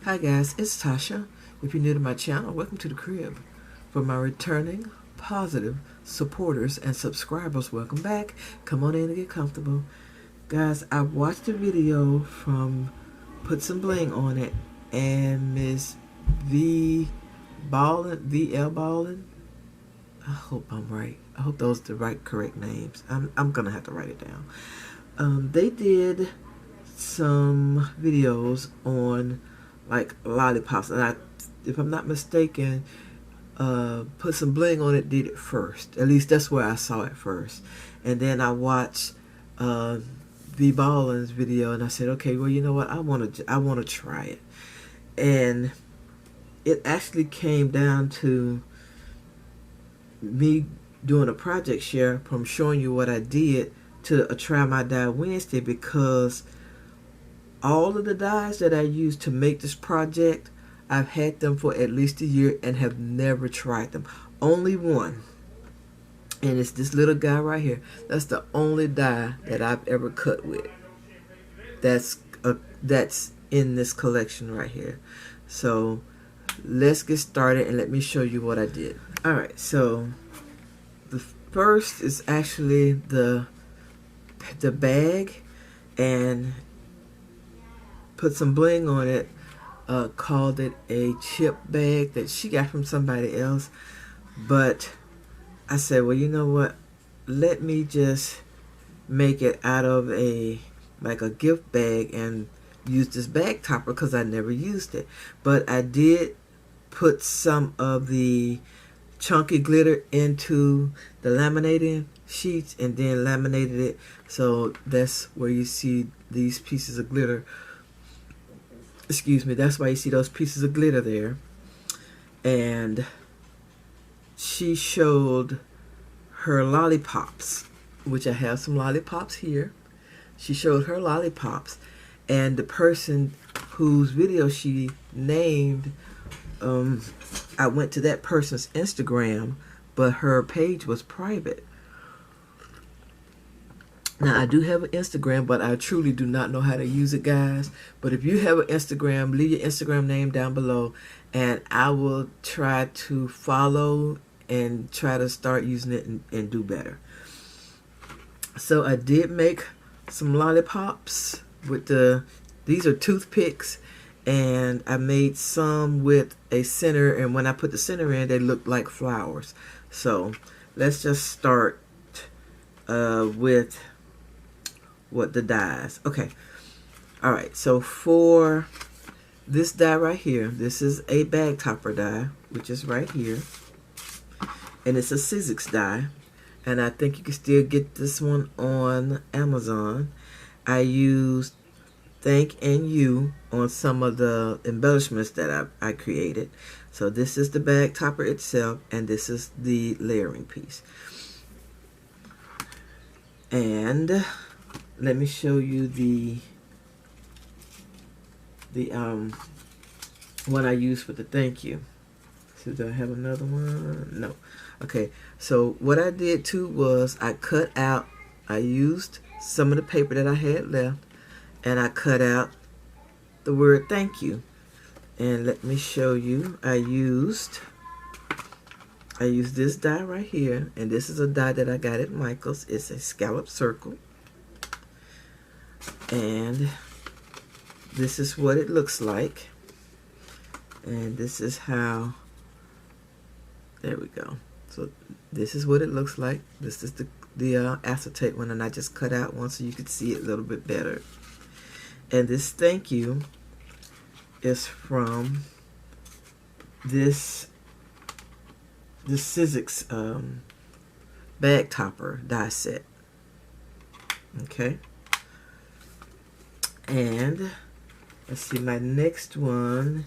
Hi guys, it's Tasha. If you're new to my channel, welcome to the crib. For my returning positive supporters and subscribers, welcome back. Come on in and get comfortable. Guys, I watched a video from Put Some Bling on It and Miss V Ballin, VL Ballin. I hope I'm right. I hope those are the right correct names. I'm gonna have to write it down. They did some videos on like lollipops, and if I'm not mistaken, Put Some Bling on It did it first. At least that's where I saw it first, and then I watched V Ballin's video, and I said, okay, well, you know what, I want to try it, and it actually came down to me doing a project share from showing you what I did to a Try My Die Wednesday, because all of the dies that I used to make this project, I've had them for at least a year and have never tried them. Only one, and it's this little guy right here. That's the only die that I've ever cut with. That's in this collection right here. So let's get started and let me show you what I did. Alright, so the first is actually the bag, and Put Some Bling on It called it a chip bag that she got from somebody else, but I said, well, you know what, let me just make it out of a gift bag and use this bag topper, because I never used it. But I did put some of the chunky glitter into the laminating sheets and then laminated it, so that's where you see these pieces of glitter. Excuse me, that's why you see those pieces of glitter there. And she showed her lollipops, which I have some lollipops here. She showed her lollipops, and the person whose video she named, I went to that person's Instagram, but her page was private. Now, I do have an Instagram, but I truly do not know how to use it, guys. But if you have an Instagram, leave your Instagram name down below, and I will try to follow and try to start using it and do better. So I did make some lollipops with these are toothpicks, and I made some with a center, and when I put the center in, they looked like flowers. So let's just start with what the dies. Okay, all right, so for this die right here, this is a bag topper die, which is right here, and it's a Sizzix die, and I think you can still get this one on Amazon. I used Thank and You on some of the embellishments that I created. So this is the bag topper itself, and this is the layering piece. And let me show you the one I used for the thank you. So do I have another one? No. Okay, so what I did too was I used some of the paper that I had left, and I cut out the word thank you. And let me show you, I used this die right here, and this is a die that I got at Michael's. It's a scallop circle, and this is what it looks like, and this is how, there we go. So this is what it looks like. This is the acetate one, and I just cut out one so you could see it a little bit better. And this thank you is from this Sizzix bag topper die set. Okay, and let's see, my next one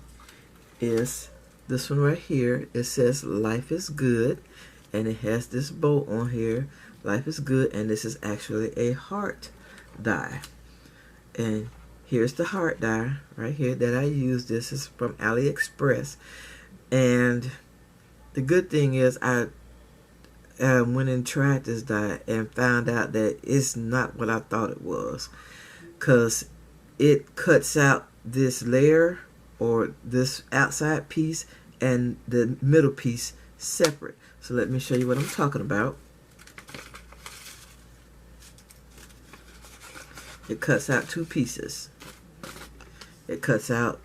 is this one right here. It says life is good, and it has this bow on here, life is good, and this is actually a heart die. And here's the heart die right here that I use. This is from Aliexpress, and the good thing is I went and tried this die and found out that it's not what I thought it was, because it cuts out this layer or this outside piece and the middle piece separate. So let me show you what I'm talking about. It cuts out two pieces. It cuts out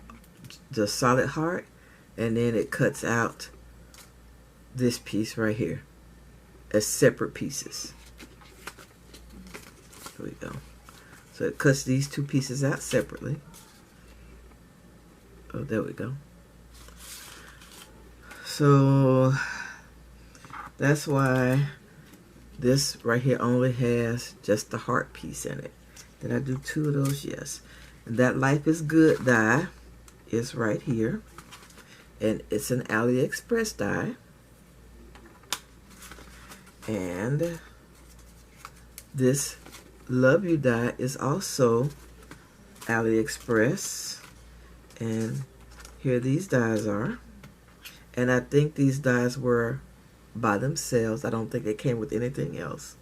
the solid heart, and then it cuts out this piece right here as separate pieces. Here we go. So it cuts these two pieces out separately. Oh, there we go. So that's why this right here only has just the heart piece in it. Did I do two of those? Yes. And that Life is Good die is right here. And it's an Aliexpress die. And this Love You die is also Aliexpress. And here these dies are. And I think these dies were by themselves. I don't think they came with anything else.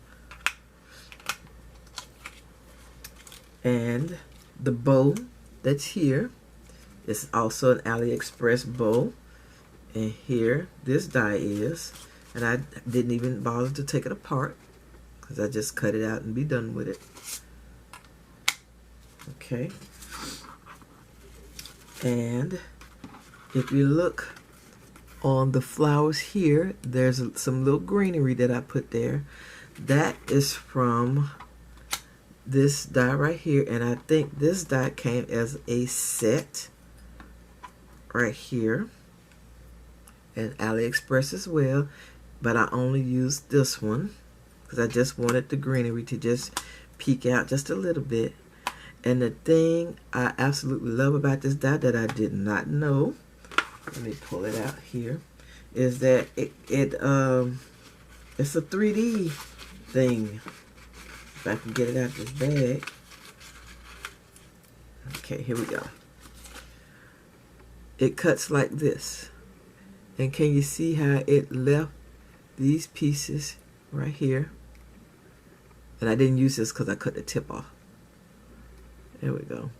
And the bow that's here is also an Aliexpress bow. And here this die is. And I didn't even bother to take it apart, because I just cut it out and be done with it. Okay. And if you look on the flowers here, there's some little greenery that I put there. That is from this die right here, and I think this die came as a set right here, and Aliexpress as well, but I only used this one because I just wanted the greenery to just peek out just a little bit. And the thing I absolutely love about this die that I did not know, let me pull it out here, is that it's a 3D thing. If I can get it out of this bag. Okay, here we go. It cuts like this. And can you see how it left these pieces right here? And I didn't use this because I cut the tip off. There we go.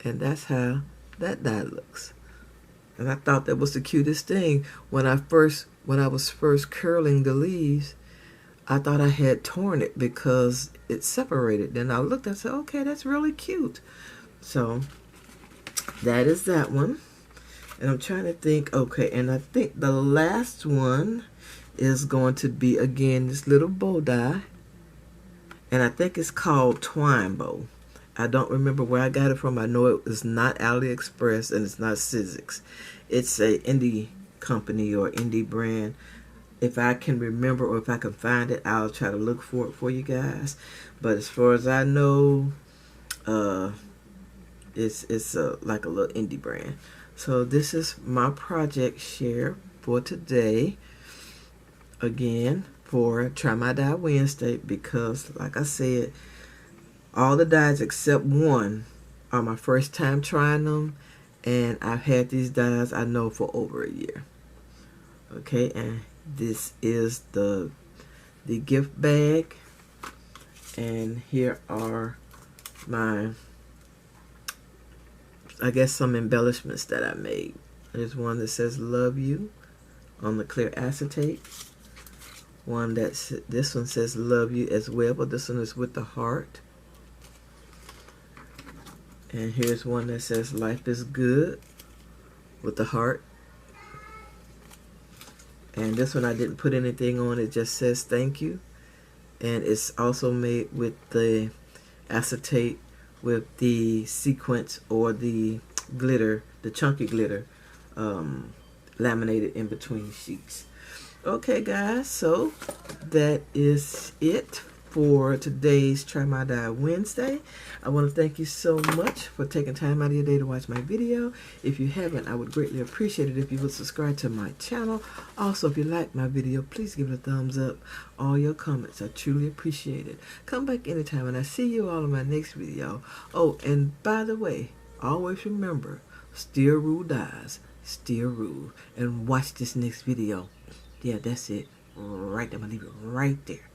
And that's how that die looks. And I thought that was the cutest thing. When I was first curling the leaves, I thought I had torn it because it separated. Then I looked and said, okay, that's really cute. So that is that one. And I'm trying to think, okay, and I think the last one is going to be, again, this little bow die. And I think it's called Twine Bow. I don't remember where I got it from. I know it is not Aliexpress and it's not Sizzix. It's a indie company or indie brand. If I can remember or if I can find it, I'll try to look for it for you guys. But as far as I know, it's like a little indie brand. So this is my project share for today. Again, for Try My Die Wednesday, because like I said, all the dies except one are my first time trying them, and I've had these dies I know for over a year. Okay, and this is the gift bag, and here are my, I guess, some embellishments that I made. There's one that says Love You on the clear acetate. This one says Love You as well, but this one is with the heart. And here's one that says Life is Good with the heart. And this one I didn't put anything on, it just says thank you. And it's also made with the acetate with the sequence or the glitter, the chunky glitter, laminated in between sheets. Okay guys, so that is it for today's Try My Die Wednesday. I want to thank you so much for taking time out of your day to watch my video. If you haven't, I would greatly appreciate it if you would subscribe to my channel. Also, if you like my video, please give it a thumbs up. All your comments are truly appreciated. Come back anytime, and I see you all in my next video. Oh, and by the way, always remember, still rule dies, still rule. And watch this next video. Yeah, that's it. Right there. I'm going to leave it right there.